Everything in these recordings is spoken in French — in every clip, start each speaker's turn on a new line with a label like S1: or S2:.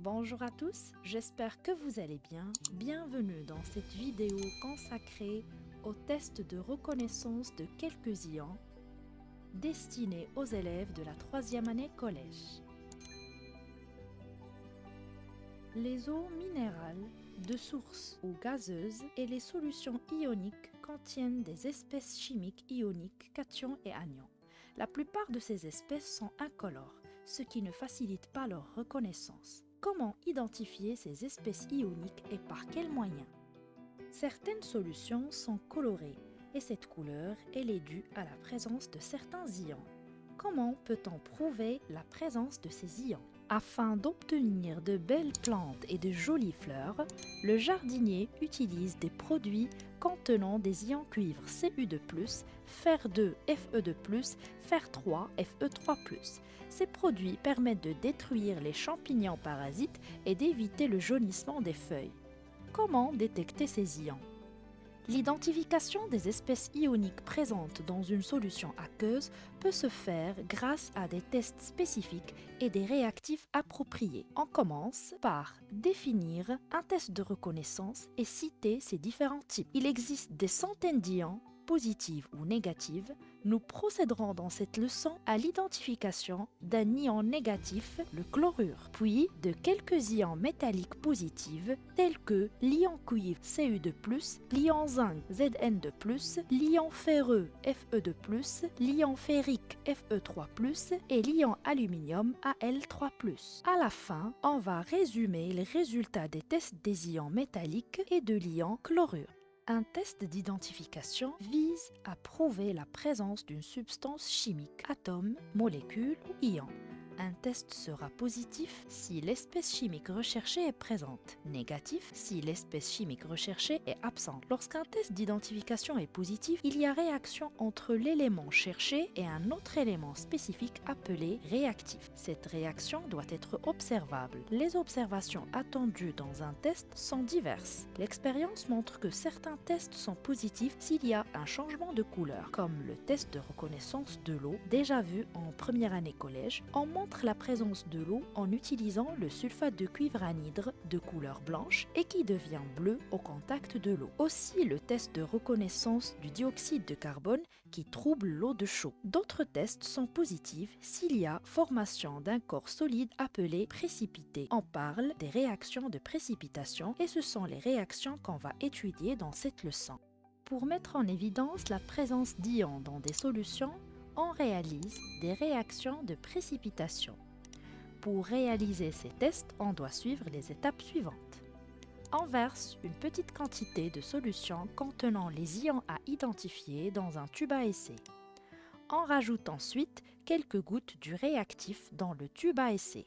S1: Bonjour à tous, j'espère que vous allez bien. Bienvenue dans cette vidéo consacrée au test de reconnaissance de quelques ions destiné aux élèves de la troisième année collège. Les eaux minérales, de source ou gazeuses et les solutions ioniques contiennent des espèces chimiques ioniques, cations et anions. La plupart de ces espèces sont incolores, ce qui ne facilite pas leur reconnaissance. Comment identifier ces espèces ioniques et par quels moyens? Certaines solutions sont colorées et cette couleur elle est due à la présence de certains ions. Comment peut-on prouver la présence de ces ions? Afin d'obtenir de belles plantes et de jolies fleurs, le jardinier utilise des produits contenant des ions cuivre Cu2+, Fer2 Fe2+, Fer3 Fe3+. Ces produits permettent de détruire les champignons parasites et d'éviter le jaunissement des feuilles. Comment détecter ces ions? L'identification des espèces ioniques présentes dans une solution aqueuse peut se faire grâce à des tests spécifiques et des réactifs appropriés. On commence par définir un test de reconnaissance et citer ses différents types. Il existe des centaines d'ions, positives ou négatives. Nous procéderons dans cette leçon à l'identification d'un ion négatif, le chlorure, puis de quelques ions métalliques positifs tels que l'ion cuivre Cu2+, l'ion zinc Zn2+, l'ion ferreux Fe2+, l'ion ferrique Fe3+, et l'ion aluminium Al3+. À la fin, on va résumer les résultats des tests des ions métalliques et de l'ion chlorure. Un test d'identification vise à prouver la présence d'une substance chimique, atome, molécule ou ion. Un test sera positif si l'espèce chimique recherchée est présente, négatif si l'espèce chimique recherchée est absente. Lorsqu'un test d'identification est positif, il y a réaction entre l'élément cherché et un autre élément spécifique appelé réactif. Cette réaction doit être observable. Les observations attendues dans un test sont diverses. L'expérience montre que certains tests sont positifs s'il y a un changement de couleur, comme le test de reconnaissance de l'eau déjà vu en première année collège. On montre la présence de l'eau en utilisant le sulfate de cuivre anhydre de couleur blanche et qui devient bleu au contact de l'eau. Aussi le test de reconnaissance du dioxyde de carbone qui trouble l'eau de chaux. D'autres tests sont positifs s'il y a formation d'un corps solide appelé précipité. On parle des réactions de précipitation et ce sont les réactions qu'on va étudier dans cette leçon. Pour mettre en évidence la présence d'ions dans des solutions, on réalise des réactions de précipitation. Pour réaliser ces tests, on doit suivre les étapes suivantes. On verse une petite quantité de solution contenant les ions à identifier dans un tube à essai. On rajoute ensuite quelques gouttes du réactif dans le tube à essai.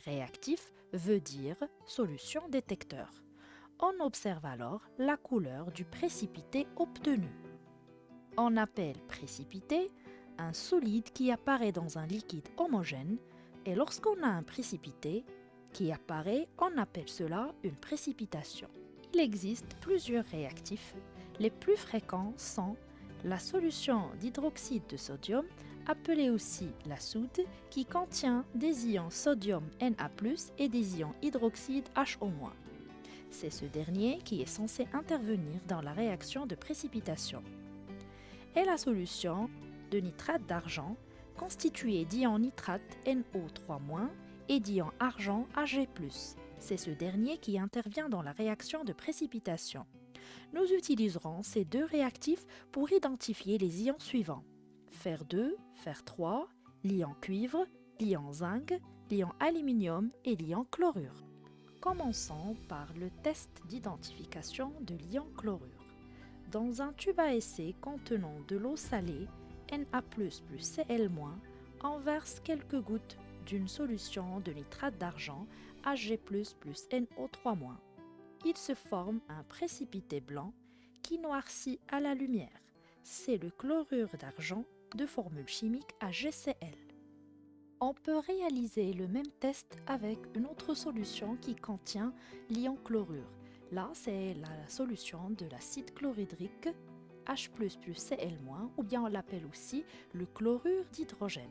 S1: Réactif veut dire solution détecteur. On observe alors la couleur du précipité obtenu. On appelle précipité un solide qui apparaît dans un liquide homogène et lorsqu'on a un précipité qui apparaît, on appelle cela une précipitation. Il existe plusieurs réactifs. Les plus fréquents sont la solution d'hydroxyde de sodium, appelée aussi la soude, qui contient des ions sodium Na+, et des ions hydroxyde HO-. C'est ce dernier qui est censé intervenir dans la réaction de précipitation. Et la solution de nitrate d'argent, constituée d'ions nitrate NO3- et d'ions argent Ag+. C'est ce dernier qui intervient dans la réaction de précipitation. Nous utiliserons ces deux réactifs pour identifier les ions suivants: Fer2, Fer3, l'ion cuivre, l'ion zinc, l'ion aluminium et l'ion chlorure. Commençons par le test d'identification de l'ion chlorure. Dans un tube à essai contenant de l'eau salée, Na++ Cl-, on verse quelques gouttes d'une solution de nitrate d'argent Ag++ NO3-. Il se forme un précipité blanc qui noircit à la lumière. C'est le chlorure d'argent de formule chimique AgCl. On peut réaliser le même test avec une autre solution qui contient l'ion chlorure. Là, c'est la solution de l'acide chlorhydrique H++Cl-, ou bien on l'appelle aussi le chlorure d'hydrogène.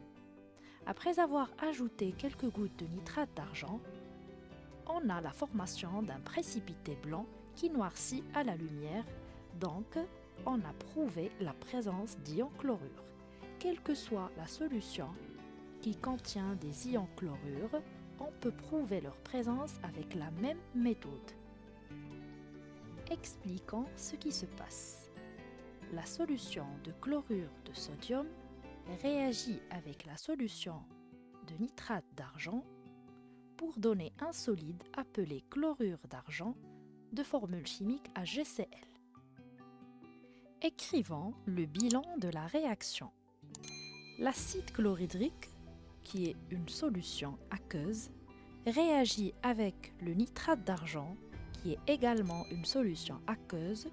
S1: Après avoir ajouté quelques gouttes de nitrate d'argent, on a la formation d'un précipité blanc qui noircit à la lumière, donc on a prouvé la présence d'ions chlorure. Quelle que soit la solution qui contient des ions chlorure, on peut prouver leur présence avec la même méthode. Expliquons ce qui se passe. La solution de chlorure de sodium réagit avec la solution de nitrate d'argent pour donner un solide appelé chlorure d'argent de formule chimique HgCl. Écrivons le bilan de la réaction. L'acide chlorhydrique, qui est une solution aqueuse, réagit avec le nitrate d'argent, qui est également une solution aqueuse,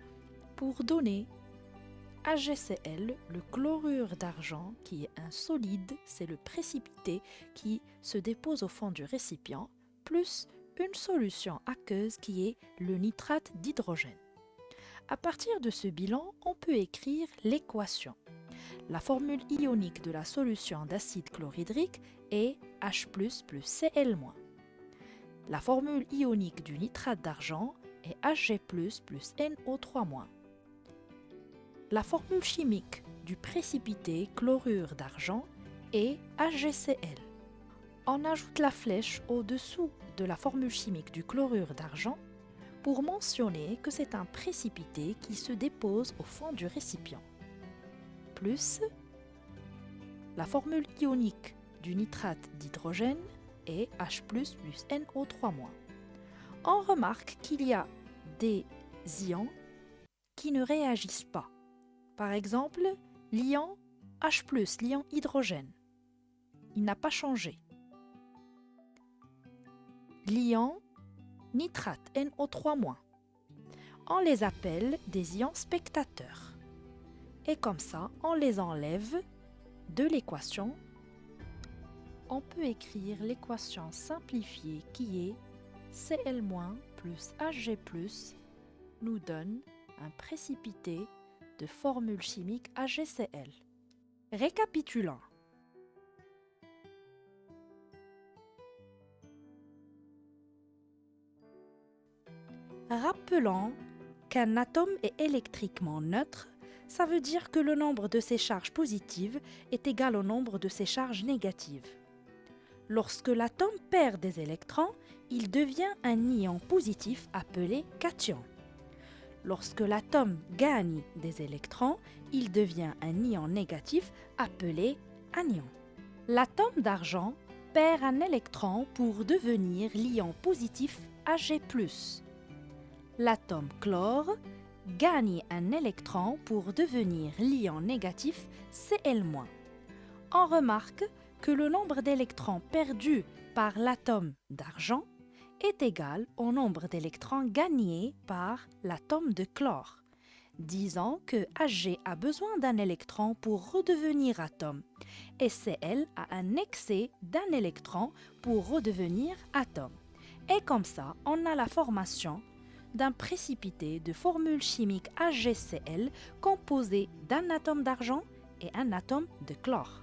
S1: pour donner HgCl, le chlorure d'argent, qui est un solide, c'est le précipité qui se dépose au fond du récipient, plus une solution aqueuse qui est le nitrate d'hydrogène. À partir de ce bilan, on peut écrire l'équation. La formule ionique de la solution d'acide chlorhydrique est H+ plus Cl-. La formule ionique du nitrate d'argent est Hg+ plus NO3-. La formule chimique du précipité chlorure d'argent est HgCl. On ajoute la flèche au-dessous de la formule chimique du chlorure d'argent pour mentionner que c'est un précipité qui se dépose au fond du récipient, plus la formule ionique du nitrate d'hydrogène est H+ plus NO3-. On remarque qu'il y a des ions qui ne réagissent pas. Par exemple, l'ion H+, l'ion hydrogène, il n'a pas changé. L'ion nitrate NO3-, on les appelle des ions spectateurs. Et comme ça, on les enlève de l'équation. On peut écrire l'équation simplifiée qui est Cl- plus Hg+ nous donne un précipité de formule chimique HgCl. Récapitulons. Rappelons qu'un atome est électriquement neutre, ça veut dire que le nombre de ses charges positives est égal au nombre de ses charges négatives. Lorsque l'atome perd des électrons, il devient un ion positif appelé cation. Lorsque l'atome gagne des électrons, il devient un ion négatif appelé anion. L'atome d'argent perd un électron pour devenir l'ion positif Ag+. L'atome chlore gagne un électron pour devenir l'ion négatif Cl-. On remarque que le nombre d'électrons perdus par l'atome d'argent est égal au nombre d'électrons gagnés par l'atome de chlore. Disons que Hg a besoin d'un électron pour redevenir atome et Cl a un excès d'un électron pour redevenir atome. Et comme ça, on a la formation d'un précipité de formule chimique HgCl composé d'un atome d'argent et un atome de chlore.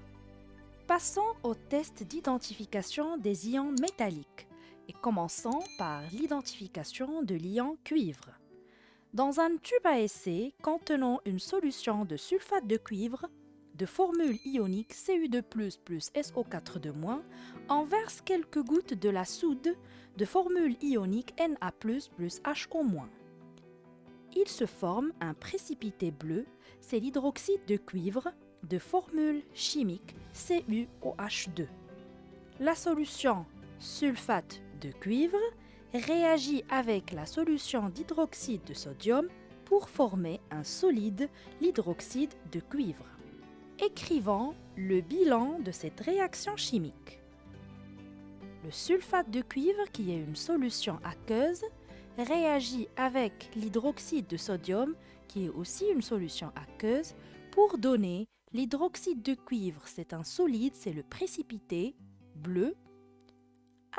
S1: Passons au test d'identification des ions métalliques et commençons par l'identification de l'ion cuivre. Dans un tube à essai contenant une solution de sulfate de cuivre de formule ionique Cu2++ plus SO4 on verse quelques gouttes de la soude de formule ionique Na++ plus HO-. Il se forme un précipité bleu, c'est l'hydroxyde de cuivre de formule chimique CuOH2. La solution sulfate de cuivre réagit avec la solution d'hydroxyde de sodium pour former un solide, l'hydroxyde de cuivre. Écrivons le bilan de cette réaction chimique. Le sulfate de cuivre, qui est une solution aqueuse, réagit avec l'hydroxyde de sodium, qui est aussi une solution aqueuse, pour donner l'hydroxyde de cuivre, c'est un solide, c'est le précipité bleu,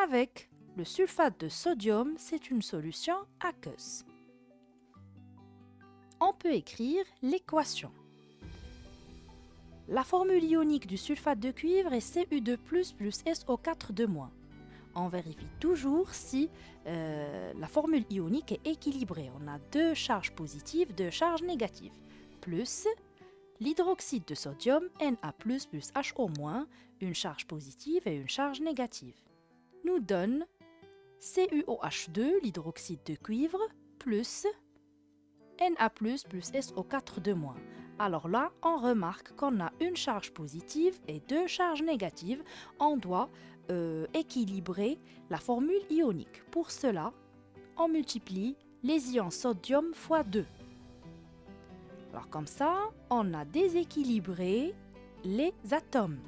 S1: avec le sulfate de sodium, c'est une solution aqueuse. On peut écrire l'équation. La formule ionique du sulfate de cuivre est Cu2++ plus SO4 2-. On vérifie toujours si la formule ionique est équilibrée. On a 2 charges positives, 2 charges négatives, plus l'hydroxyde de sodium Na+, plus HO-, une charge positive et une charge négative, nous donne CuOH2, l'hydroxyde de cuivre, plus Na+, plus SO4, Alors là, on remarque qu'on a une charge positive et 2 charges négatives. On doit équilibrer la formule ionique. Pour cela, on multiplie les ions sodium fois 2. Alors comme ça, on a déséquilibré les atomes.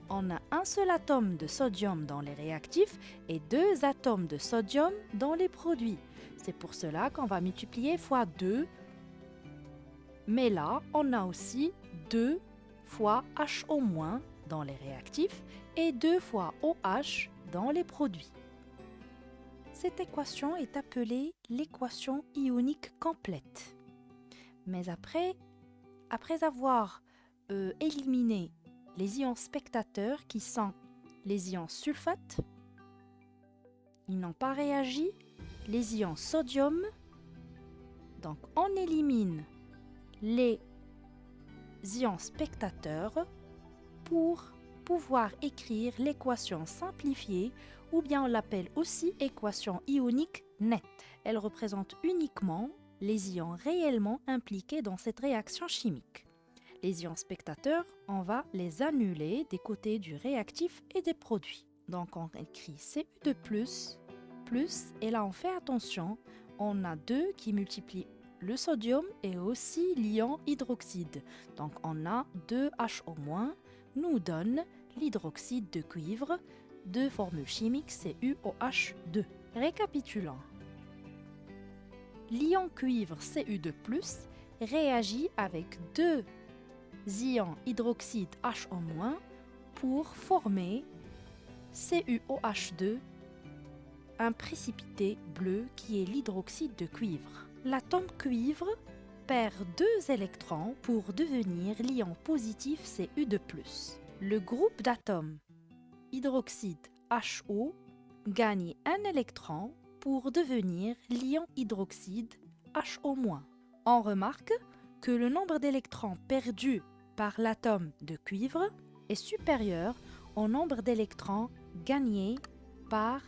S1: On a un seul atome de sodium dans les réactifs et 2 atomes de sodium dans les produits. C'est pour cela qu'on va multiplier fois 2. Mais là, on a aussi 2 fois HO- dans les réactifs et 2 fois OH dans les produits. Cette équation est appelée l'équation ionique complète. Mais après avoir éliminé les ions spectateurs qui sont les ions sulfate, ils n'ont pas réagi, les ions sodium, donc on élimine les ions spectateurs pour pouvoir écrire l'équation simplifiée, ou bien on l'appelle aussi équation ionique nette. Elle représente uniquement les ions réellement impliqués dans cette réaction chimique. Les ions spectateurs, on va les annuler des côtés du réactif et des produits. Donc on écrit Cu2+, plus, et là on fait attention, on a 2 qui multiplient le sodium et aussi l'ion hydroxyde. Donc on a 2HO- nous donne l'hydroxyde de cuivre, de formule chimique CuOH2. Récapitulons. L'ion cuivre Cu2+, réagit avec 2 ions hydroxyde HO- pour former CuOH2, un précipité bleu qui est l'hydroxyde de cuivre. L'atome cuivre perd 2 électrons pour devenir l'ion positif Cu2+. Le groupe d'atomes hydroxyde HO gagne un électron pour devenir l'ion hydroxyde HO-. On remarque que le nombre d'électrons perdus par l'atome de cuivre est supérieur au nombre d'électrons gagnés par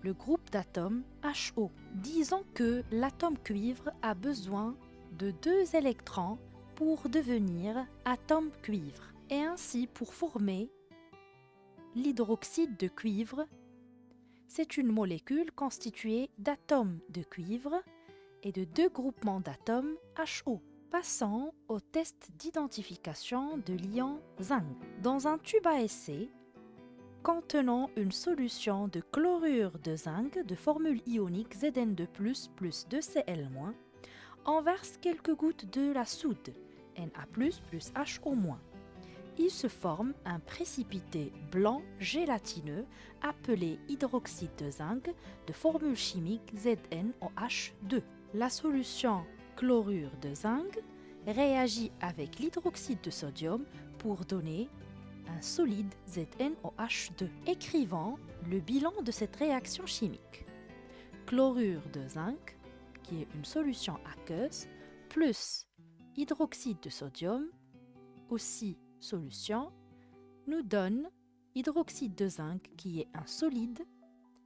S1: le groupe d'atomes HO. Disons que l'atome cuivre a besoin de 2 électrons pour devenir atome cuivre et ainsi pour former l'hydroxyde de cuivre. C'est une molécule constituée d'atomes de cuivre et de 2 groupements d'atomes HO. Passons au test d'identification de l'ion zinc. Dans un tube à essai contenant une solution de chlorure de zinc de formule ionique Zn2+, plus 2Cl-, on verse quelques gouttes de la soude Na+, plus HO-. Il se forme un précipité blanc gélatineux appelé hydroxyde de zinc de formule chimique ZnOH2. La solution chlorure de zinc réagit avec l'hydroxyde de sodium pour donner un solide ZnOH2. Écrivons le bilan de cette réaction chimique. Chlorure de zinc, qui est une solution aqueuse, plus hydroxyde de sodium, aussi solution, nous donne hydroxyde de zinc qui est un solide,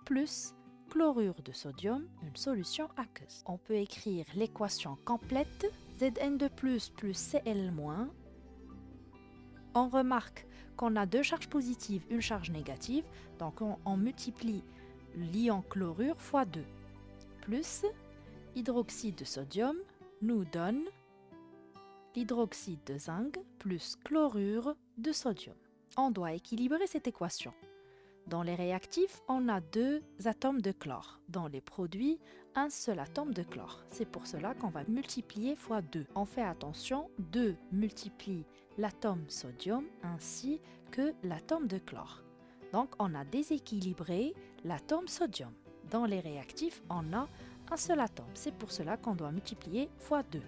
S1: plus chlorure de sodium, une solution aqueuse. On peut écrire l'équation complète Zn2+, plus Cl-. On remarque qu'on a 2 charges positives, une charge négative, donc on multiplie l'ion chlorure fois 2, plus hydroxyde de sodium nous donne l'hydroxyde de zinc plus chlorure de sodium. On doit équilibrer cette équation. Dans les réactifs, on a 2 atomes de chlore. Dans les produits, un seul atome de chlore. C'est pour cela qu'on va multiplier fois 2. On fait attention, 2 multiplie l'atome sodium ainsi que l'atome de chlore. Donc on a déséquilibré l'atome sodium. Dans les réactifs, on a un seul atome. C'est pour cela qu'on doit multiplier fois 2.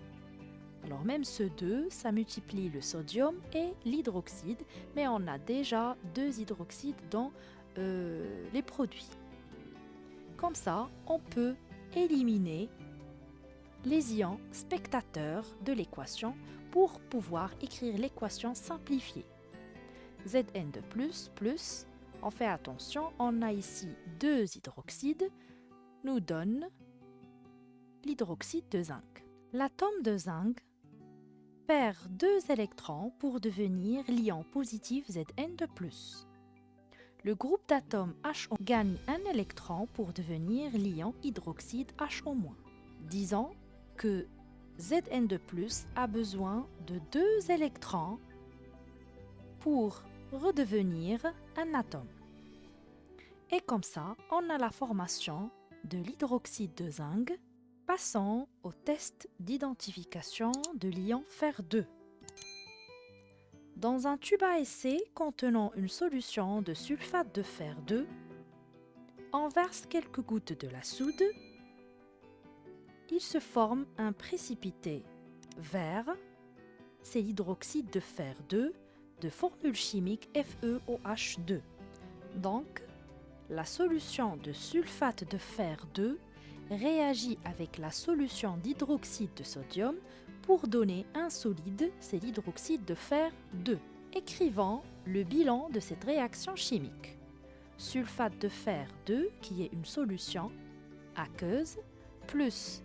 S1: Alors même ce 2, ça multiplie le sodium et l'hydroxyde, mais on a déjà 2 hydroxydes dans les produits. Comme ça, on peut éliminer les ions spectateurs de l'équation pour pouvoir écrire l'équation simplifiée. Zn de plus, on fait attention, on a ici 2 hydroxydes, nous donne l'hydroxyde de zinc. L'atome de zinc perd 2 électrons pour devenir l'ion positif Zn de plus. Le groupe d'atomes HO gagne un électron pour devenir l'ion hydroxyde HO-. Disons que Zn de plus a besoin de 2 électrons pour redevenir un atome. Et comme ça, on a la formation de l'hydroxyde de zinc. Passons au test d'identification de l'ion fer 2. Dans un tube à essai contenant une solution de sulfate de fer 2, on verse quelques gouttes de la soude. Il se forme un précipité vert, c'est l'hydroxyde de fer 2 de formule chimique FeOH2. Donc, la solution de sulfate de fer 2 réagit avec la solution d'hydroxyde de sodium pour donner un solide, c'est l'hydroxyde de fer 2. Écrivons le bilan de cette réaction chimique. Sulfate de fer 2, qui est une solution aqueuse, plus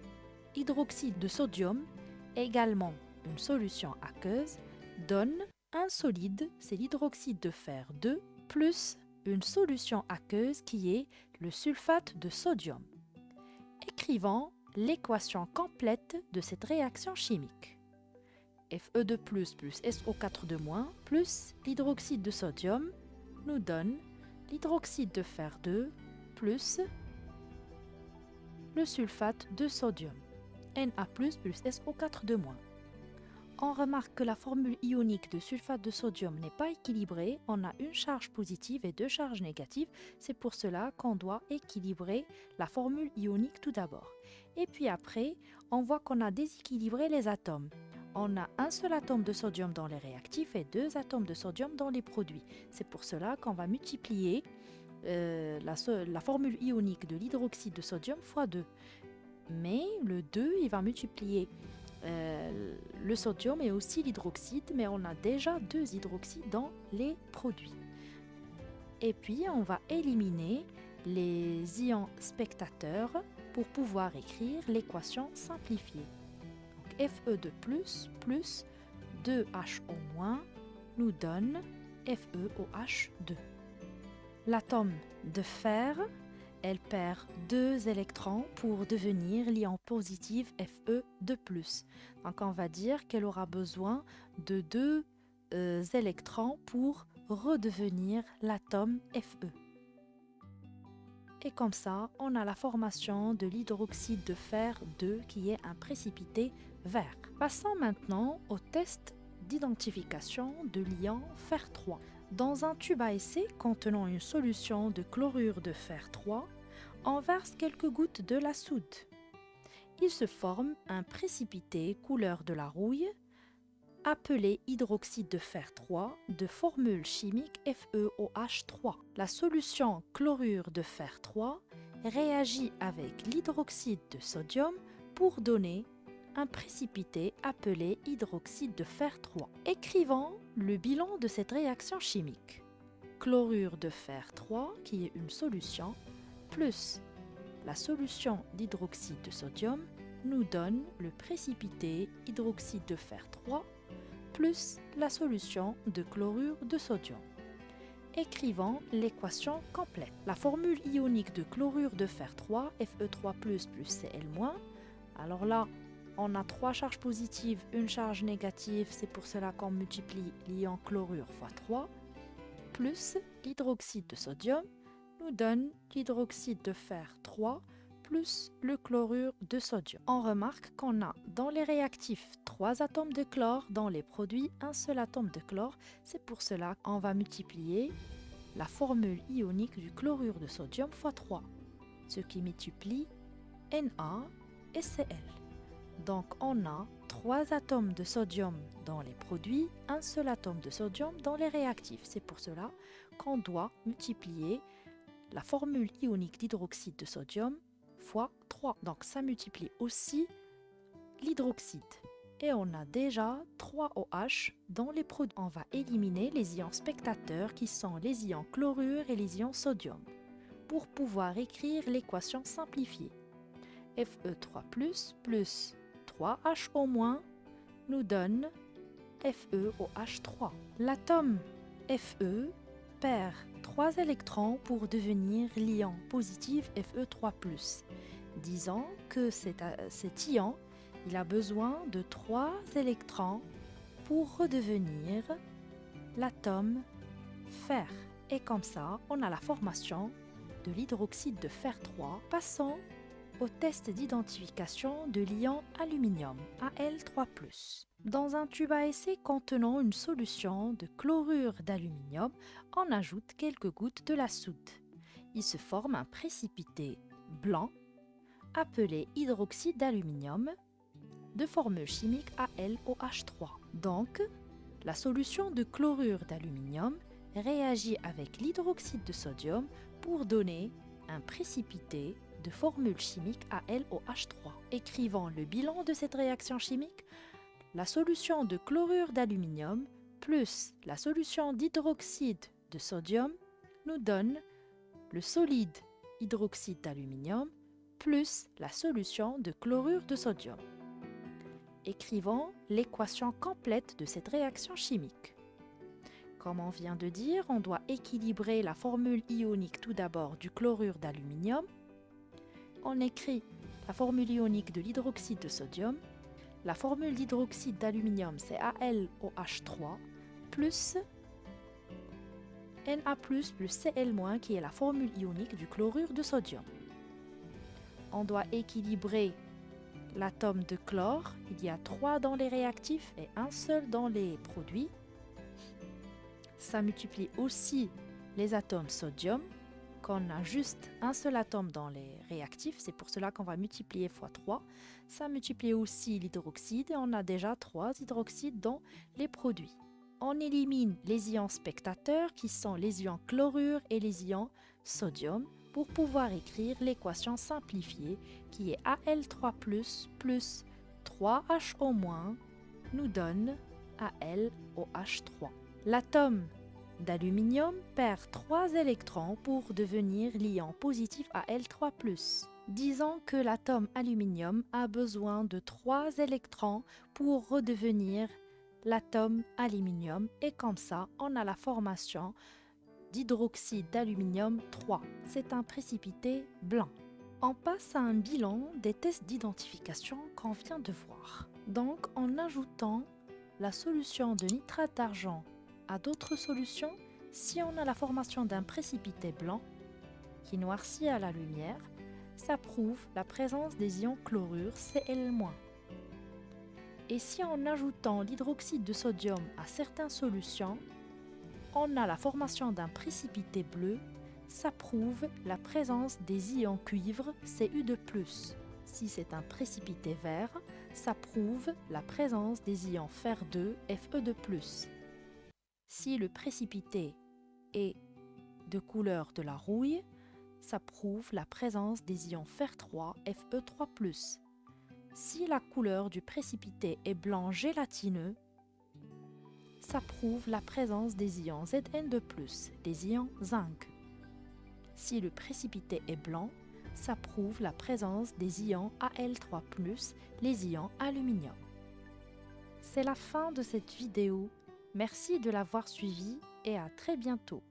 S1: hydroxyde de sodium, également une solution aqueuse, donne un solide, c'est l'hydroxyde de fer 2, plus une solution aqueuse qui est le sulfate de sodium. Écrivons l'équation complète de cette réaction chimique. Fe2 plus SO4 plus l'hydroxyde de sodium nous donne l'hydroxyde de fer 2 plus le sulfate de sodium, Na plus SO4 On remarque que la formule ionique de sulfate de sodium n'est pas équilibrée. On a une charge positive et 2 charges négatives. C'est pour cela qu'on doit équilibrer la formule ionique tout d'abord. Et puis après, on voit qu'on a déséquilibré les atomes. On a un seul atome de sodium dans les réactifs et 2 atomes de sodium dans les produits. C'est pour cela qu'on va multiplier la formule ionique de l'hydroxyde de sodium fois 2. Mais le 2, il va multiplier le sodium et aussi l'hydroxyde, mais on a déjà 2 hydroxydes dans les produits. Et puis, on va éliminer les ions spectateurs pour pouvoir écrire l'équation simplifiée. Donc, Fe2 plus 2HO- nous donne FeOH2. L'atome de fer, elle perd 2 électrons pour devenir l'ion positif Fe2+. Donc on va dire qu'elle aura besoin de 2 électrons pour redevenir l'atome Fe. Et comme ça, on a la formation de l'hydroxyde de fer 2 qui est un précipité vert. Passons maintenant au test d'identification de l'ion fer 3. Dans un tube à essai contenant une solution de chlorure de fer 3, on verse quelques gouttes de la soude. Il se forme un précipité couleur de la rouille appelé hydroxyde de fer 3 de formule chimique FeOH3. La solution chlorure de fer 3 réagit avec l'hydroxyde de sodium pour donner un précipité appelé hydroxyde de fer 3. Écrivons le bilan de cette réaction chimique. Chlorure de fer 3, qui est une solution, plus la solution d'hydroxyde de sodium, nous donne le précipité hydroxyde de fer 3, plus la solution de chlorure de sodium. Écrivons l'équation complète. La formule ionique de chlorure de fer 3, Fe3+, plus Cl-. Alors là, on a 3 charges positives, une charge négative, c'est pour cela qu'on multiplie l'ion chlorure fois 3, plus l'hydroxyde de sodium, nous donne l'hydroxyde de fer 3 plus le chlorure de sodium. On remarque qu'on a dans les réactifs 3 atomes de chlore, dans les produits un seul atome de chlore. C'est pour cela qu'on va multiplier la formule ionique du chlorure de sodium fois 3, ce qui multiplie Na et Cl. Donc on a 3 atomes de sodium dans les produits, un seul atome de sodium dans les réactifs. C'est pour cela qu'on doit multiplier la formule ionique d'hydroxyde de sodium fois 3. Donc ça multiplie aussi l'hydroxyde. Et on a déjà 3 OH dans les produits. On va éliminer les ions spectateurs qui sont les ions chlorure et les ions sodium pour pouvoir écrire l'équation simplifiée. Fe3+, plus 3HO- nous donne FeOH3. L'atome Fe perd 3 électrons pour devenir l'ion positif Fe3+. Disons que cet ion il a besoin de 3 électrons pour redevenir l'atome fer. Et comme ça, on a la formation de l'hydroxyde de fer 3. Passons au test d'identification de l'ion aluminium, Al3+. Dans un tube à essai contenant une solution de chlorure d'aluminium, on ajoute quelques gouttes de la soude. Il se forme un précipité blanc appelé hydroxyde d'aluminium de formule chimique AlOH3. Donc, la solution de chlorure d'aluminium réagit avec l'hydroxyde de sodium pour donner un précipité de formule chimique AlOH3. Écrivant le bilan de cette réaction chimique, la solution de chlorure d'aluminium plus la solution d'hydroxyde de sodium nous donne le solide hydroxyde d'aluminium plus la solution de chlorure de sodium. Écrivons l'équation complète de cette réaction chimique. Comme on vient de dire, on doit équilibrer la formule ionique tout d'abord du chlorure d'aluminium. On écrit la formule ionique de l'hydroxyde de sodium. La formule d'hydroxyde d'aluminium, c'est AlOH3 plus Na+, plus Cl- qui est la formule ionique du chlorure de sodium. On doit équilibrer l'atome de chlore. Il y a 3 dans les réactifs et 1 seul dans les produits. Ça multiplie aussi les atomes sodium. Quand on a juste un seul atome dans les réactifs, c'est pour cela qu'on va multiplier fois 3. Ça multiplie aussi l'hydroxyde et on a déjà 3 hydroxydes dans les produits. On élimine les ions spectateurs qui sont les ions chlorure et les ions sodium pour pouvoir écrire l'équation simplifiée qui est Al3+, plus 3HO- nous donne AlOH3. L'atome d'aluminium perd 3 électrons pour devenir l'ion positif Al3+. Disons que l'atome aluminium a besoin de 3 électrons pour redevenir l'atome aluminium et comme ça, on a la formation d'hydroxyde d'aluminium 3. C'est un précipité blanc. On passe à un bilan des tests d'identification qu'on vient de voir. Donc, en ajoutant la solution de nitrate d'argent à d'autres solutions, si on a la formation d'un précipité blanc qui noircit à la lumière, ça prouve la présence des ions chlorure Cl-. Et si en ajoutant l'hydroxyde de sodium à certaines solutions, on a la formation d'un précipité bleu, ça prouve la présence des ions cuivre Cu2+. Si c'est un précipité vert, ça prouve la présence des ions fer2 Fe2+. Si le précipité est de couleur de la rouille, ça prouve la présence des ions fer3 Fe3+. Si la couleur du précipité est blanc gélatineux, ça prouve la présence des ions Zn2+, des ions zinc. Si le précipité est blanc, ça prouve la présence des ions Al3+, les ions aluminium. C'est la fin de cette vidéo. Merci de l'avoir suivi et à très bientôt.